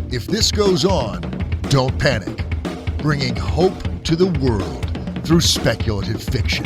If this goes on, don't panic. Bringing hope to the world through speculative fiction.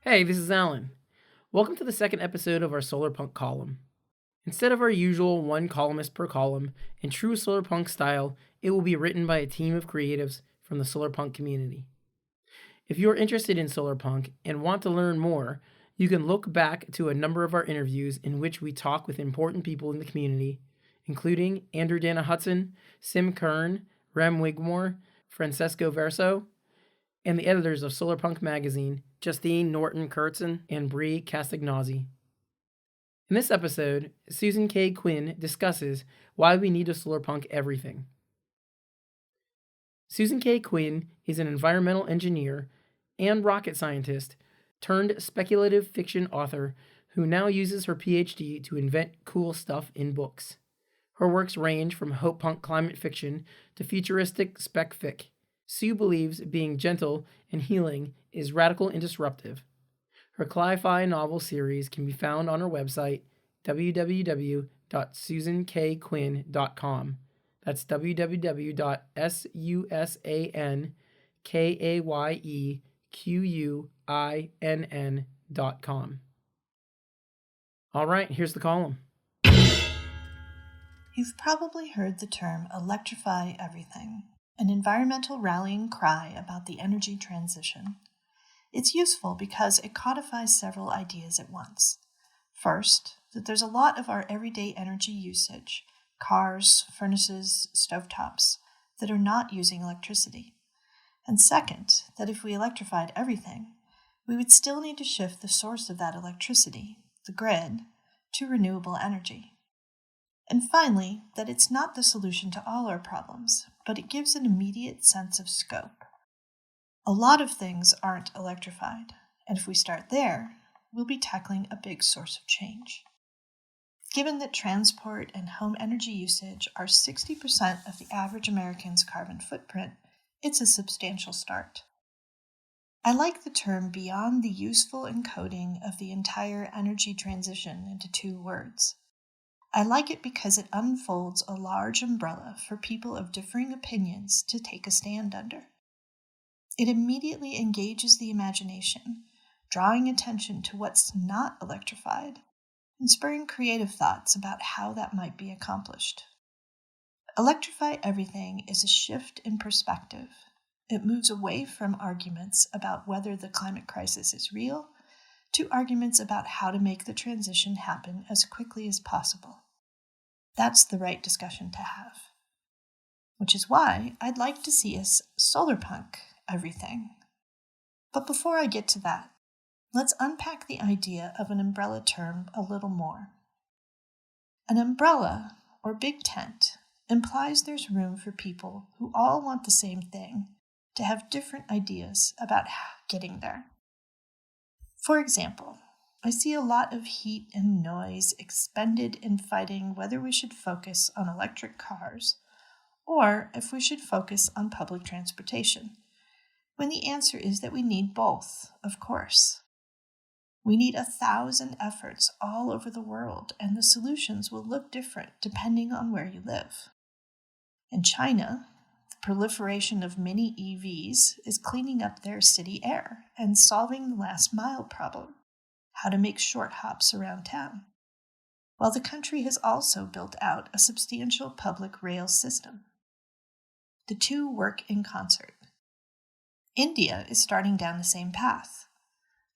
Hey, this is Alan. Welcome to the second episode of our Solarpunk column. Instead of our usual one columnist per column, in true Solarpunk style, it will be written by a team of creatives from the Solarpunk community. If you are interested in Solarpunk and want to learn more, you can look back to a number of our interviews in which we talk with important people in the community, including Andrew Dana Hudson, Sim Kern, Rem Wigmore, Francesco Verso, and the editors of Solarpunk magazine, Justine Norton-Kurtzen and Bree Castagnazzi. In this episode, Susan Kaye Quinn discusses why we need to Solarpunk everything. Susan Kaye Quinn is an environmental engineer and rocket scientist turned speculative fiction author who now uses her PhD to invent cool stuff in books. Her works range from hope-punk climate fiction to futuristic spec fic. Sue believes being gentle and healing is radical and disruptive. Her cli-fi novel series can be found on her website, www.susankayquinn.com. That's www.susankayquinn.com. All right, here's the column. You've probably heard the term electrify everything, an environmental rallying cry about the energy transition. It's useful because it codifies several ideas at once. First, that there's a lot of our everyday energy usage, cars, furnaces, stovetops, that are not using electricity. And second, that if we electrified everything, we would still need to shift the source of that electricity, the grid, to renewable energy. And finally, that it's not the solution to all our problems, but it gives an immediate sense of scope. A lot of things aren't electrified, and if we start there, we'll be tackling a big source of change. Given that transport and home energy usage are 60% of the average American's carbon footprint, it's a substantial start. I like the term beyond the useful encoding of the entire energy transition into two words. I like it because it unfolds a large umbrella for people of differing opinions to take a stand under. It immediately engages the imagination, drawing attention to what's not electrified, and spurring creative thoughts about how that might be accomplished. Electrify everything is a shift in perspective. It moves away from arguments about whether the climate crisis is real to arguments about how to make the transition happen as quickly as possible. That's the right discussion to have. Which is why I'd like to see us solarpunk everything. But before I get to that, let's unpack the idea of an umbrella term a little more. An umbrella, or big tent, implies there's room for people who all want the same thing to have different ideas about getting there. For example, I see a lot of heat and noise expended in fighting whether we should focus on electric cars or if we should focus on public transportation, when the answer is that we need both, of course. We need 1,000 efforts all over the world, and the solutions will look different depending on where you live. In China, the proliferation of mini EVs is cleaning up their city air and solving the last mile problem, how to make short hops around town, while the country has also built out a substantial public rail system. The two work in concert. India is starting down the same path.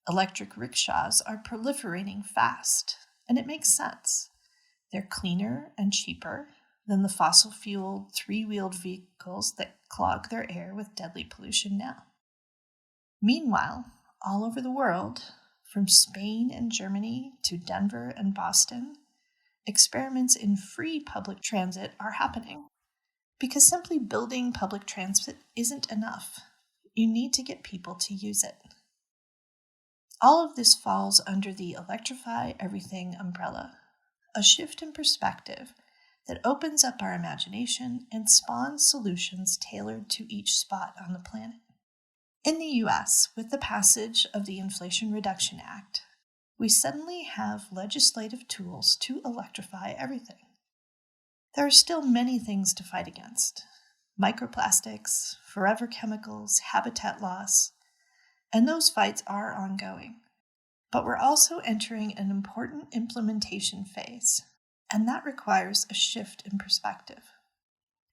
Electric rickshaws are proliferating fast, and it makes sense. They're cleaner and cheaper than the fossil-fueled three-wheeled vehicles that clog their air with deadly pollution now. Meanwhile, all over the world, from Spain and Germany to Denver and Boston, experiments in free public transit are happening. Because simply building public transit isn't enough. You need to get people to use it. All of this falls under the Electrify Everything umbrella, a shift in perspective that opens up our imagination and spawns solutions tailored to each spot on the planet. In the US, with the passage of the Inflation Reduction Act, we suddenly have legislative tools to electrify everything. There are still many things to fight against: microplastics, forever chemicals, habitat loss, and those fights are ongoing. But we're also entering an important implementation phase, and that requires a shift in perspective.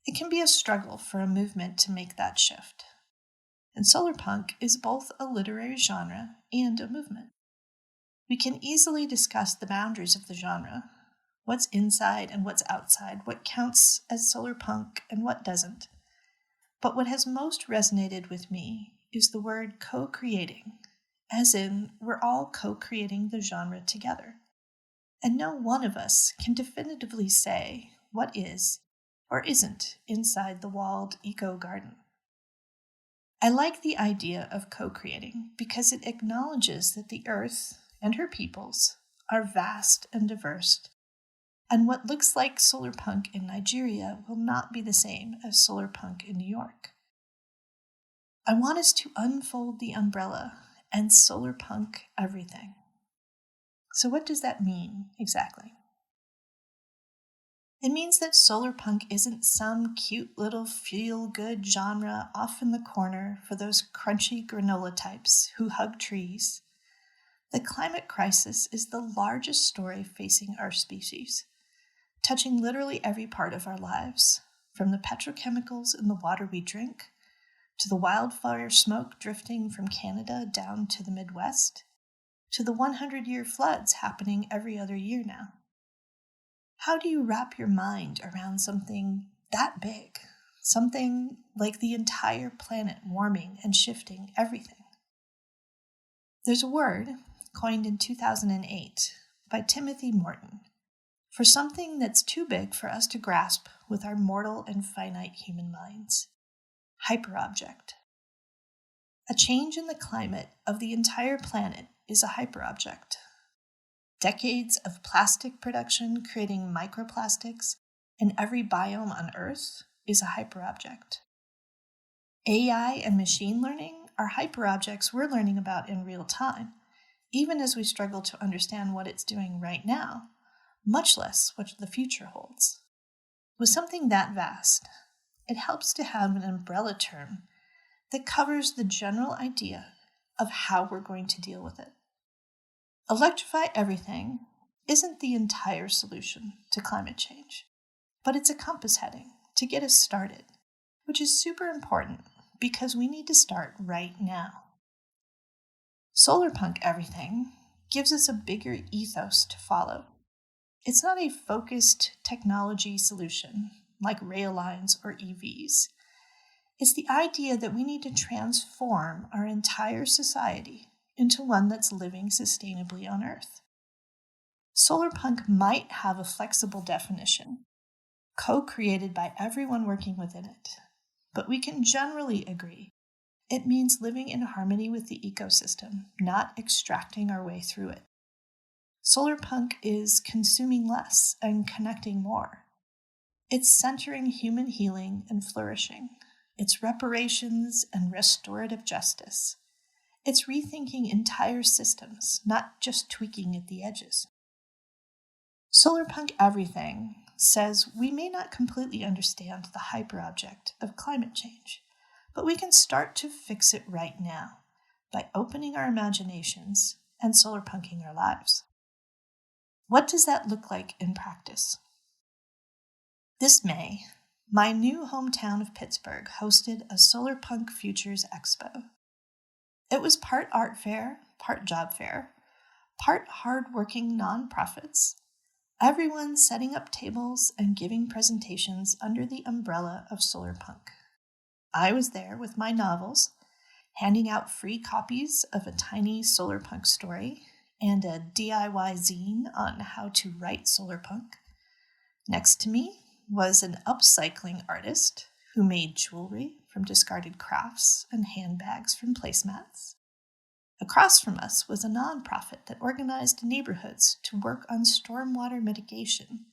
It can be a struggle for a movement to make that shift. And Solarpunk is both a literary genre and a movement. We can easily discuss the boundaries of the genre, what's inside and what's outside, what counts as Solarpunk and what doesn't. But what has most resonated with me is the word co-creating, as in we're all co-creating the genre together. And no one of us can definitively say what is or isn't inside the walled eco-garden. I like the idea of co-creating because it acknowledges that the Earth and her peoples are vast and diverse, and what looks like Solarpunk in Nigeria will not be the same as Solarpunk in New York. I want us to unfold the umbrella and Solarpunk everything. So what does that mean exactly? It means that Solarpunk isn't some cute little feel-good genre off in the corner for those crunchy granola types who hug trees. The climate crisis is the largest story facing our species, touching literally every part of our lives, from the petrochemicals in the water we drink, to the wildfire smoke drifting from Canada down to the Midwest, to the 100-year floods happening every other year now. How do you wrap your mind around something that big? Something like the entire planet warming and shifting everything? There's a word coined in 2008 by Timothy Morton for something that's too big for us to grasp with our mortal and finite human minds: hyperobject. A change in the climate of the entire planet is a hyperobject. Decades of plastic production creating microplastics in every biome on Earth is a hyperobject. AI and machine learning are hyperobjects we're learning about in real time, even as we struggle to understand what it's doing right now, much less what the future holds. With something that vast, it helps to have an umbrella term that covers the general idea of how we're going to deal with it. Electrify everything isn't the entire solution to climate change, but it's a compass heading to get us started, which is super important because we need to start right now. Solarpunk Everything gives us a bigger ethos to follow. It's not a focused technology solution like rail lines or EVs. It's the idea that we need to transform our entire society into one that's living sustainably on Earth. Solarpunk might have a flexible definition, co-created by everyone working within it, but we can generally agree it means living in harmony with the ecosystem, not extracting our way through it. Solarpunk is consuming less and connecting more. It's centering human healing and flourishing. It's reparations and restorative justice. It's rethinking entire systems, not just tweaking at the edges. Solarpunk Everything says we may not completely understand the hyperobject of climate change, but we can start to fix it right now by opening our imaginations and solarpunking our lives. What does that look like in practice? This May, my new hometown of Pittsburgh hosted a Solarpunk Futures Expo. It was part art fair, part job fair, part hard-working nonprofits, everyone setting up tables and giving presentations under the umbrella of Solarpunk. I was there with my novels, handing out free copies of a tiny Solarpunk story and a DIY zine on how to write Solarpunk. Next to me was an upcycling artist who made jewelry from discarded crafts and handbags from placemats. Across from us was a nonprofit that organized neighborhoods to work on stormwater mitigation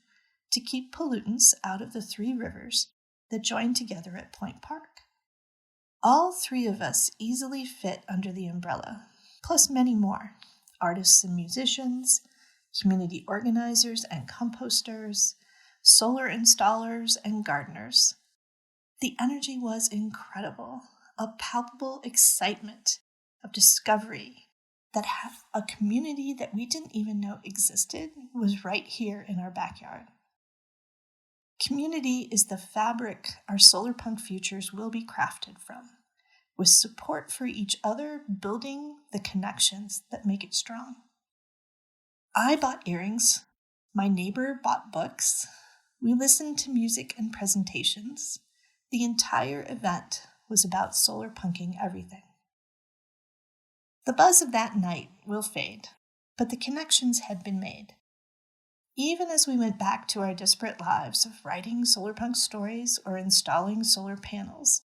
to keep pollutants out of the 3 rivers that join together at Point Park. All 3 of us easily fit under the umbrella, plus many more, artists and musicians, community organizers and composters, solar installers and gardeners. The energy was incredible, a palpable excitement of discovery that a community that we didn't even know existed was right here in our backyard. Community is the fabric our Solarpunk futures will be crafted from, with support for each other building the connections that make it strong. I bought earrings. My neighbor bought books. We listened to music and presentations. The entire event was about solarpunking everything. The buzz of that night will fade, but the connections had been made. Even as we went back to our disparate lives of writing Solarpunk stories or installing solar panels,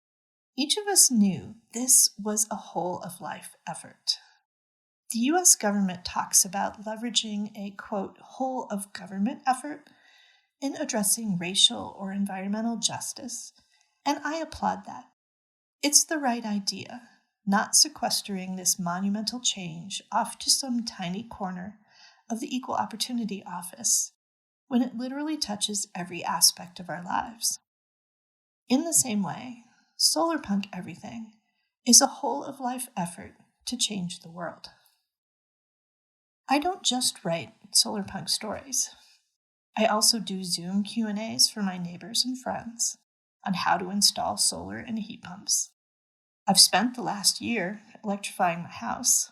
each of us knew this was a whole-of-life effort. The U.S. government talks about leveraging a, quote, whole-of-government effort in addressing racial or environmental justice, and I applaud that. It's the right idea, not sequestering this monumental change off to some tiny corner of the Equal Opportunity Office when it literally touches every aspect of our lives. In the same way, Solapunk Everything is a whole-of-life effort to change the world. I don't just write Solarpunk stories. I also do Zoom Q&As for my neighbors and friends on how to install solar and heat pumps. I've spent the last year electrifying my house.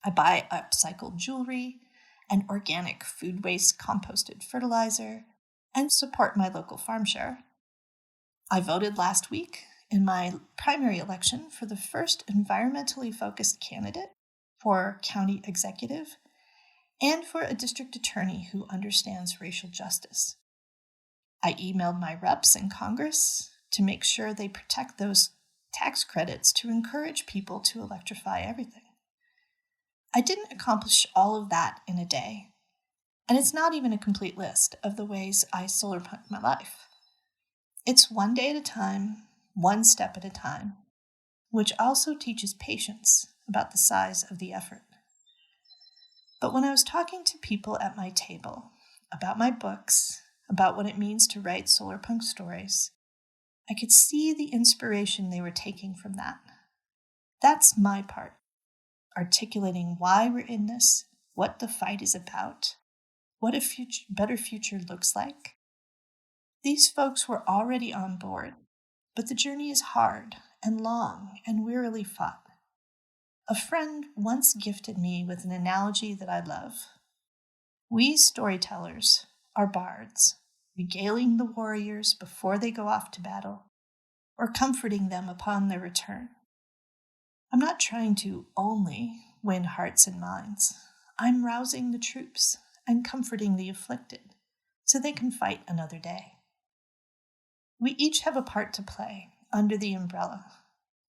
I buy upcycled jewelry and organic food waste composted fertilizer and support my local farm share. I voted last week in my primary election for the first environmentally focused candidate for county executive and for a district attorney who understands racial justice. I emailed my reps in Congress to make sure they protect those tax credits to encourage people to electrify everything. I didn't accomplish all of that in a day, and it's not even a complete list of the ways I solarpunk my life. It's one day at a time, one step at a time, which also teaches patience about the size of the effort. But when I was talking to people at my table about my books, about what it means to write solarpunk stories, I could see the inspiration they were taking from that. That's my part, articulating why we're in this, what the fight is about, what a better future looks like. These folks were already on board, but the journey is hard and long and wearily fought. A friend once gifted me with an analogy that I love. We storytellers are bards, regaling the warriors before they go off to battle, or comforting them upon their return. I'm not trying to only win hearts and minds. I'm rousing the troops and comforting the afflicted so they can fight another day. We each have a part to play under the umbrella,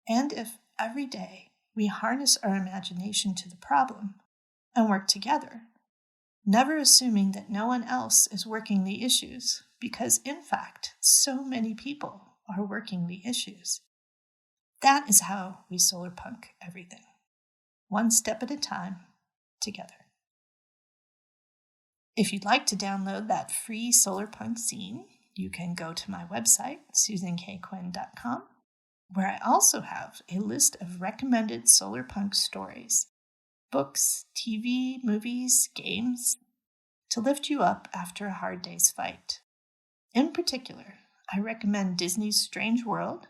and if every day we harness our imagination to the problem and work together, never assuming that no one else is working the issues, because in fact, so many people are working the issues. That is how we solarpunk everything, one step at a time, together. If you'd like to download that free Solarpunk zine, you can go to my website, susankayquinn.com, where I also have a list of recommended Solarpunk stories, books, TV, movies, games, to lift you up after a hard day's fight. In particular, I recommend Disney's Strange World,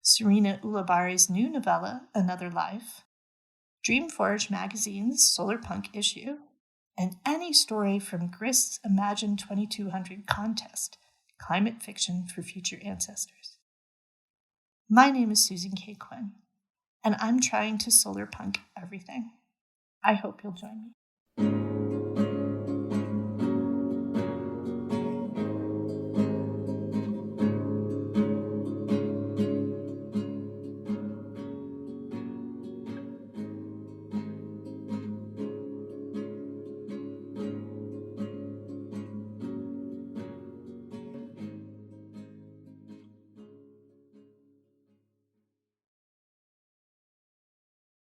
Serena Ulabare's new novella, Another Life, Dreamforge magazine's Solarpunk issue, and any story from Grist's Imagine 2200 contest, Climate Fiction for Future Ancestors. My name is Susan Kaye Quinn, and I'm trying to solarpunk everything. I hope you'll join me.